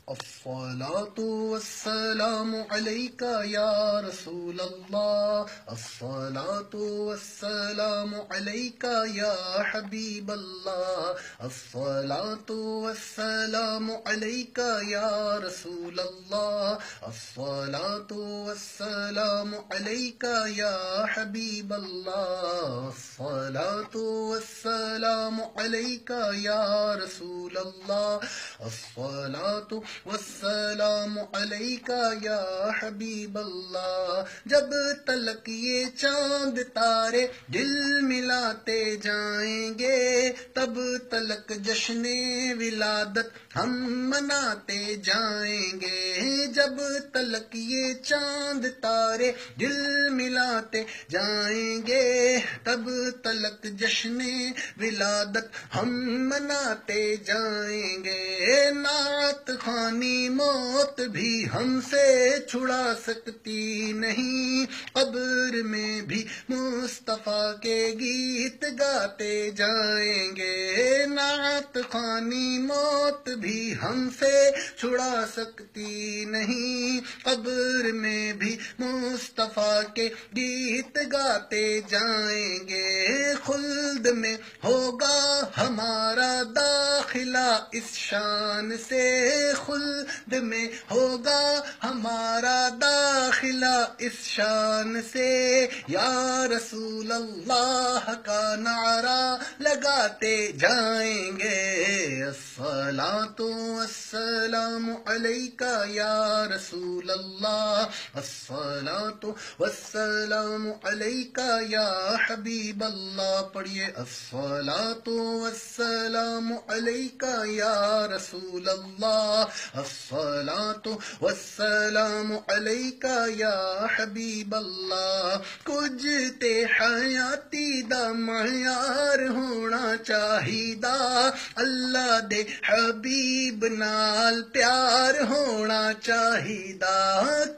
الصلاة والسلام عليك يا رسول الله الصلاة والسلام عليك يا حبيب الله الصلاة والسلام عليك يا رسول الله الصلاة والسلام عليك يا حبيب الله الصلاة والسلام عليك يا رسول الله الصلاة والسلام علیکہ یا حبیب اللہ جب تلک یہ چاند تارے دل ملاتے جائیں گے تب تلک جشن ولادت ہم مناتے جائیں گے جب تلک یہ چاند تارے دل ملاتے جائیں گے تب تلک جشن ولادت ہم مناتے جائیں گے نعت خوانی موت بھی ہم سے چھڑا سکتی نہیں قبر میں بھی مصطفیٰ کے گیت گاتے جائیں گے نعت خوانی موت بھی ہم سے چھڑا سکتی نہیں قبر میں بھی مصطفیٰ کے گیت گاتے جائیں گے خلد میں ہوگا ہمارا داخلہ اس شان سے خلد میں ہوگا ہمارا داخلہ اس شان سے یا رسول اللہ کا نعرہ لگاتے جائیں گے الصلاۃ والسلام علیک یا رسول اللہ الصلاۃ والسلام علیک یا حبیب اللہ پڑھیے الصلاۃ والسلام علیک یا رسول اللہ الصلاۃ والسلام علیک یا حبیب اللہ کچھ تے حیاتی دا معیار ہونا چاہیدا اللہ دے حبیب نال پیار ہونا چاہیدا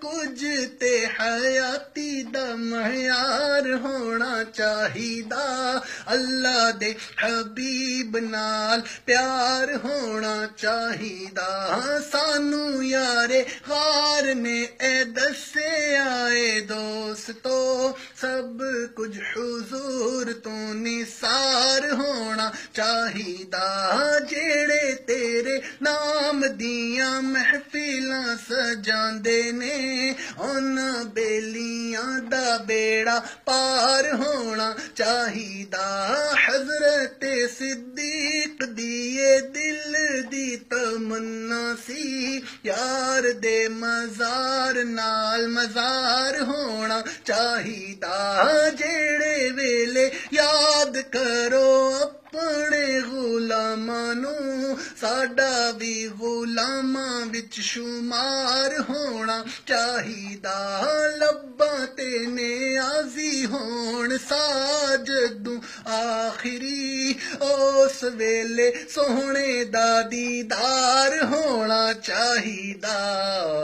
کچھ تے حیاتی دا معیار ہونا چاہیدا اللہ دے حبیب نال پیار ہونا چاہیدا سانو یارے غار نے اے دسے آئے دوستو سب کچھ حضور تو نثار ہونا چاہیدا جیڑے تیرے نام دیاں محفلاں سجاندے نے ان بیلیاں دا بیڑا پار ہونا چاہیدا حضرت صدیق دیے دل دی تمنا سی یار دے مزار نال مزار ہونا چاہیدا جیڑے ویلے یاد کرو اپنے غلاماں نو ساڈا بھی غلاماں وچ شمار ہونا چاہیدا لباں تے نیازی ہون ساجدوں آخری اس ویلے سوہنے دا دیدار ہونا چاہیدا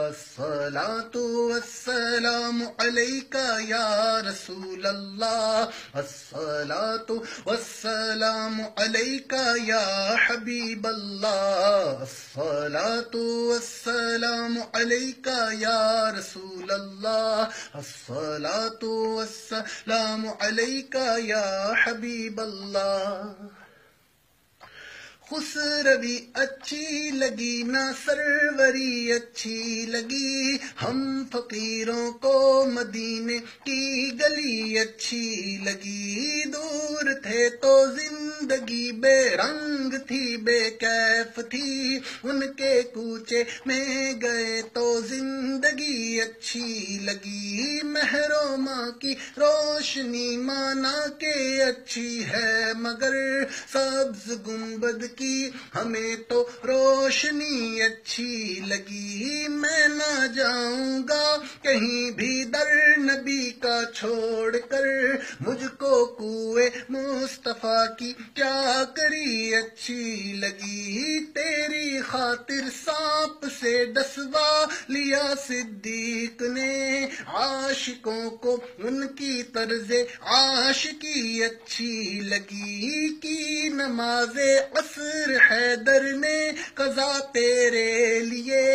الصلاۃ والسلام علیک یا رسول اللہ الصلاۃ والسلام علیک یا حبیب اللہ الصلاۃ والسلام علیک یا رسول اللہ الصلاۃ والسلام علیک یا حبیب اللہ خسروی اچھی لگی نہ سروری اچھی لگی ہم فقیروں کو مدینے کی گلی اچھی لگی دور تھے تو زندگی بے رنگ تھی بے کیف تھی ان کے کوچے میں گئے تو زندگی اچھی لگی محرومہ کی روشنی مانا کہ اچھی ہے مگر سبز گنبد کی ہمیں تو روشنی اچھی لگی میں نہ جاؤں گا کہیں بھی در نبی کا چھوڑ کر مجھ کو کوئے مصطفیٰ کی کیا کری اچھی لگی تیری خاطر سانپ سے ڈسوا لیا صدیق نے عاشقوں کو ان کی طرز عاشقی اچھی لگی کی نماز عصر نصر حیدر نے قضا تیرے لیے،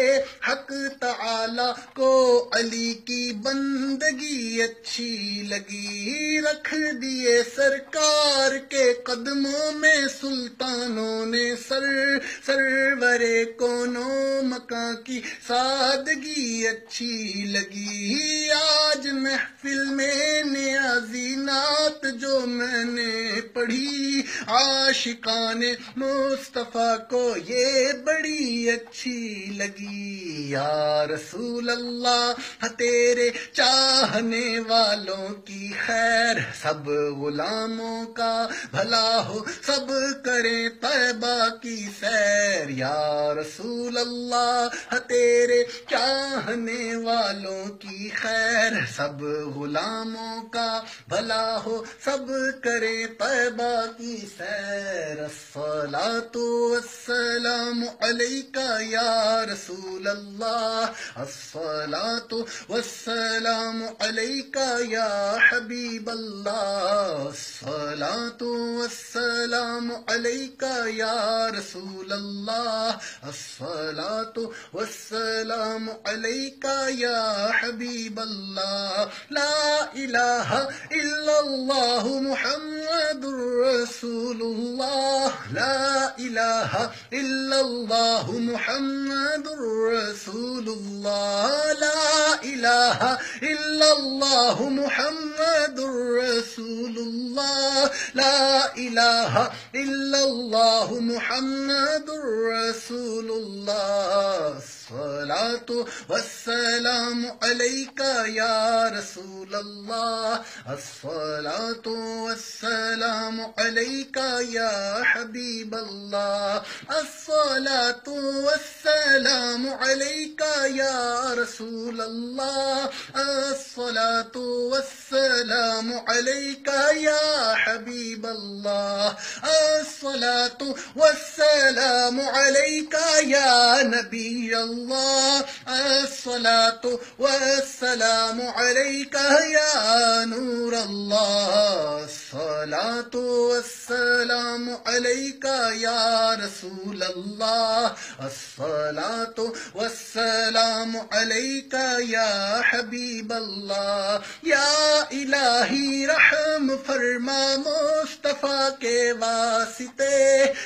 حق تعالی کو علی کی بندگی اچھی لگی، رکھ دیے سرکار کے قدموں میں سلطانوں نے سرور کونوں مکاں کی سادگی اچھی لگی، آج محفل میں نیازی نعت جو میں نے پڑھی، عاشقان مصطفیٰ کو یہ بڑی اچھی لگی، یا رسول اللہ تیرے چاہنے والوں کی خیر، سب غلاموں کا بھلا ہو، سب کریں طیبہ کی سیر، یا رسول اللہ تیرے چاہنے والوں کی خیر، سب غلاموں کا بھلا ہو، سب کریں طیبہ کی سیر، الصلاۃ والسلام علیک یا رسول اللہ، الصلاۃ والسلام علیک یا حبیب اللہ، الصلاۃ والسلام علیک یا رسول اللہ، الصلاۃ والسلام علیک یا حبیب اللہ، لا الہ الا اللہ محمد رسول اللہ، لا الہ الا اللہ محمد رسول اللہ، لا الہ الا اللہ محمد رسول اللہ، لا الہ الا اللہ محمد رسول اللہ، الصلاۃ والسلام علیک یا رسول اللہ، الصلاۃ والسلام علیک یا حبیب اللہ، الصلاۃ والسلام علیک یا رسول اللہ، الصلاۃ والسلام علیک یا حبیب اللہ، الصلاۃ والسلام علیک یا نبی اللہ، الصلاۃ والسلام علیک یا نور اللہ، الصلاۃ والسلام علیک یا رسول اللہ، الصلاۃ والسلام علیک یا حبیب اللہ، یا الہی رحم فرما مصطفیٰ کے واسطے،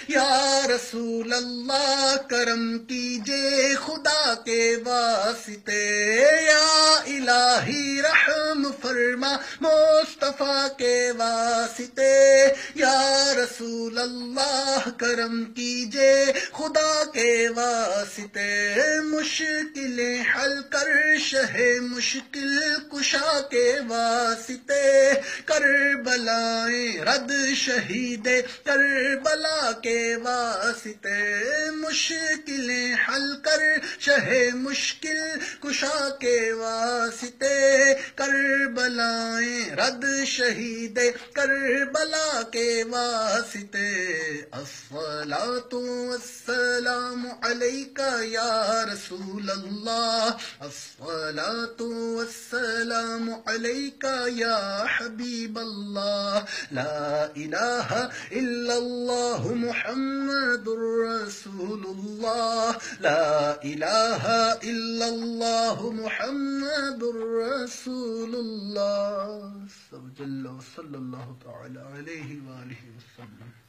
یا رسول اللہ کرم کیجے خدا کے واسطے، یا الہی رحم فرما مصطفیٰ کے واسطے، یا رسول اللہ کرم کیجے خدا کے واسطے، مشکلیں حل کر شہ مشکل کشا کے واسطے، کربلائیں رد شہید کربلا کے واسطے، مشکلیں حل کر شہ مشکل کشا کے واسطے، کربلائیں رد شہید کربلا کے واسطے، الصلاۃ والسلام علیک یا رسول اللہ، الصلاۃ والسلام علیک یا حبیب اللہ، لا الہ الا اللہ محمد رسول اللہ، لا الہ الا اللہ محمد رسول اللہ، صلی اللہ تعالی علیہ وآلہ وسلم۔